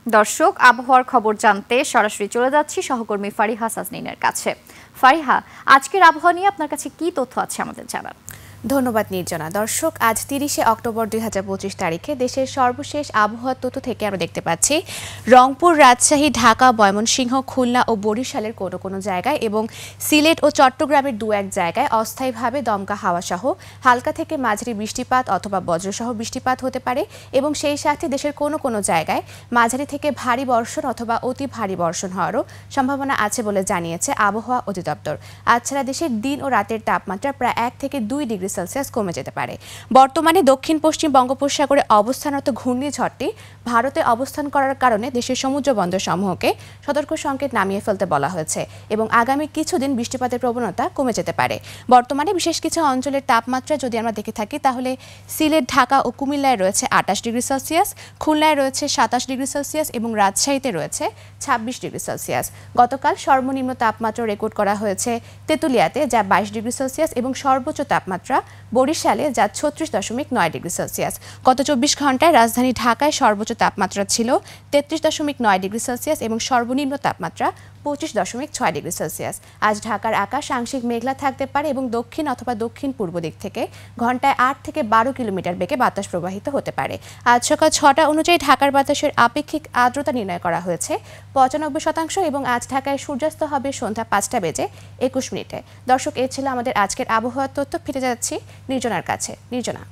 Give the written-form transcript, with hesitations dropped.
দর্শক, আবহাওয়ার খবর জানতে সরাসরি চলে যাচ্ছি সহকর্মী ফারিহা সাজনিনের কাছে। ফারিহা, আজকের আবহাওয়া নিয়ে আপনার কাছে কি তথ্য আছে আমাদের জানান? ধন্যবাদ নির্জনা। দর্শক, আজ 30শে অক্টোবর 2025 তারিখে দেশের সর্বশেষ আবহাওয়ার তথ্য থেকে আমরা দেখতে পাচ্ছি রংপুর, রাজশাহী, ঢাকা, ময়মনসিংহ, খুলনা ও বরিশালের কোনো কোনো জায়গায় এবং সিলেট ও চট্টগ্রামের দু এক জায়গায় অস্থায়ীভাবে দমকা হাওয়া সহ হালকা থেকে মাঝারি বৃষ্টিপাত অথবা বজ্রসহ বৃষ্টিপাত হতে পারে এবং সেই সাথে দেশের কোনো কোনো জায়গায় মাঝারি থেকে ভারী বর্ষণ অথবা অতি ভারী বর্ষণ হওয়ারও সম্ভাবনা আছে বলে জানিয়েছে আবহাওয়া অধিদপ্তর। আজ ছাড়া দেশের দিন ও রাতের তাপমাত্রা প্রায় 1 থেকে 2 ডিগ্রি সেলসিয়াস কমে যেতে পারে। বর্তমানে দক্ষিণ পশ্চিম বঙ্গোপসাগরে অবস্থানরত ঘূর্ণিঝড়টি ভারতে অবস্থান করার কারণে দেশের সমুদ্র বন্দর সমূহকে সতর্ক সংকেত নামিয়ে ফেলতে বলা হয়েছে এবং আগামী কিছুদিন বৃষ্টিপাতের প্রবণতা কমে যেতে পারে। বর্তমানে বিশেষ কিছু অঞ্চলের তাপমাত্রা যদি আমরা দেখে থাকি তাহলে সিলেট, ঢাকা ও কুমিল্লায় রয়েছে 28 ডিগ্রি সেলসিয়াস, খুলনায় রয়েছে 27 ডিগ্রি সেলসিয়াস এবং রাজশাহীতে রয়েছে 26 ডিগ্রি সেলসিয়াস। গতকাল সর্বনিম্ন তাপমাত্রা রেকর্ড করা হয়েছে তেঁতুলিয়াতে, যা 22 ডিগ্রি সেলসিয়াস এবং সর্বোচ্চ তাপমাত্রা বরিশালে, যা 36.9 ডিগ্রি সেলসিয়াস। গত 24 ঘন্টায় রাজধানী ঢাকায় সর্বোচ্চ তাপমাত্রা ছিল 33.9 ডিগ্রি সেলসিয়াস এবং সর্বনিম্ন তাপমাত্রা 25.6 ডিগ্রি সেলসিয়াস। আজ ঢাকার আকাশ আংশিক মেঘলা থাকতে পারে এবং দক্ষিণ অথবা দক্ষিণ পূর্ব দিক থেকে ঘন্টায় 8 থেকে 12 কিলোমিটার বেগে বাতাস প্রবাহিত হতে পারে। আজ সকাল 6টা অনুযায়ী ঢাকার বাতাসের আপেক্ষিক আর্দ্রতা নির্ণয় করা হয়েছে 95% এবং আজ ঢাকায় সূর্যাস্ত হবে সন্ধ্যা 5টা বেজে 21 মিনিটে। দর্শক, এ ছিল আমাদের আজকের আবহাওয়ার তথ্য। ফিরে যাচ্ছি নির্জনার কাছে। নির্জনা।